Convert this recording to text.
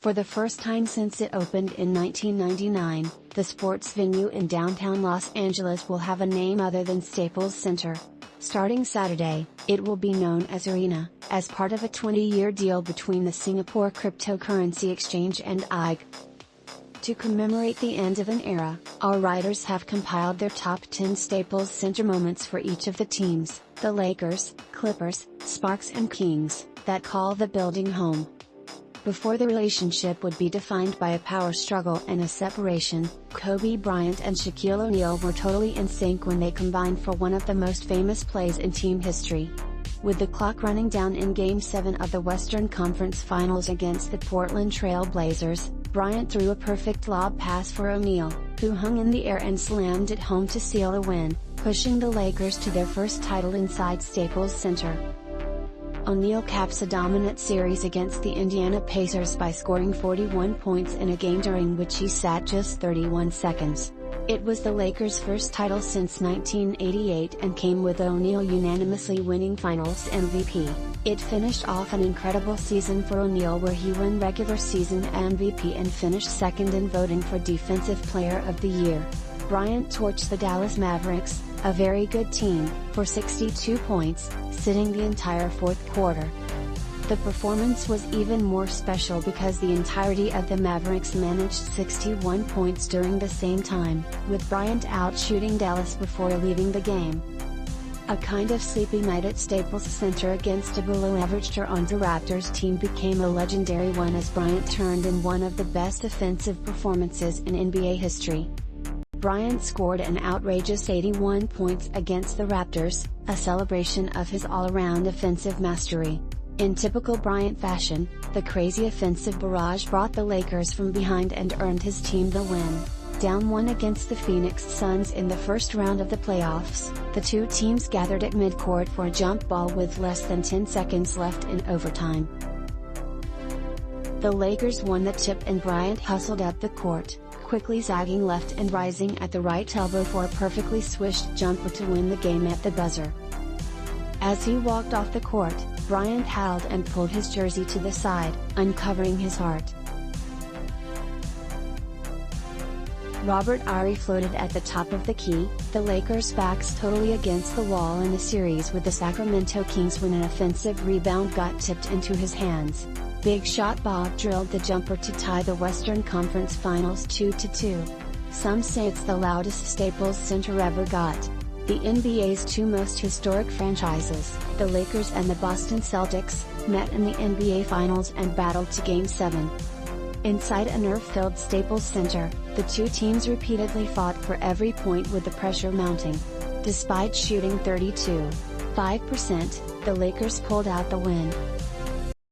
For the first time since it opened in 1999, the sports venue in downtown Los Angeles will have a name other than Staples Center. Starting Saturday, it will be known as Arena, as part of a 20-year deal between the Singapore cryptocurrency exchange and IG. To commemorate the end of an era, our writers have compiled their top 10 Staples Center moments for each of the teams, the Lakers, Clippers, Sparks and Kings, that call the building home. Before the relationship would be defined by a power struggle and a separation, Kobe Bryant and Shaquille O'Neal were totally in sync when they combined for one of the most famous plays in team history. With the clock running down in Game 7 of the Western Conference Finals against the Portland Trail Blazers, Bryant threw a perfect lob pass for O'Neal, who hung in the air and slammed it home to seal the win, pushing the Lakers to their first title inside Staples Center. O'Neal caps a dominant series against the Indiana Pacers by scoring 41 points in a game during which he sat just 31 seconds. It was the Lakers' first title since 1988 and came with O'Neal unanimously winning Finals MVP. It finished off an incredible season for O'Neal where he won regular season MVP and finished second in voting for Defensive Player of the Year. Bryant torched the Dallas Mavericks, a very good team, for 62 points, sitting the entire fourth quarter. The performance was even more special because the entirety of the Mavericks managed 61 points during the same time, with Bryant out shooting Dallas before leaving the game. A kind of sleepy night at Staples Center against a below-average Toronto Raptors team became a legendary one as Bryant turned in one of the best offensive performances in NBA history. Bryant scored an outrageous 81 points against the Raptors, a celebration of his all-around offensive mastery. In typical Bryant fashion, the crazy offensive barrage brought the Lakers from behind and earned his team the win. Down 1 against the Phoenix Suns in the first round of the playoffs, the two teams gathered at midcourt for a jump ball with less than 10 seconds left in overtime. The Lakers won the tip and Bryant hustled up the court, quickly zagging left and rising at the right elbow for a perfectly swished jumper to win the game at the buzzer. As he walked off the court, Bryant howled and pulled his jersey to the side, uncovering his heart. Robert Horry floated at the top of the key, the Lakers' backs totally against the wall in the series with the Sacramento Kings when an offensive rebound got tipped into his hands. Big Shot Bob drilled the jumper to tie the Western Conference Finals 2-2. Some say it's the loudest Staples Center ever got. The NBA's two most historic franchises, the Lakers and the Boston Celtics, met in the NBA Finals and battled to Game 7. Inside a nerve-filled Staples Center, the two teams repeatedly fought for every point with the pressure mounting. Despite shooting 32.5%, the Lakers pulled out the win.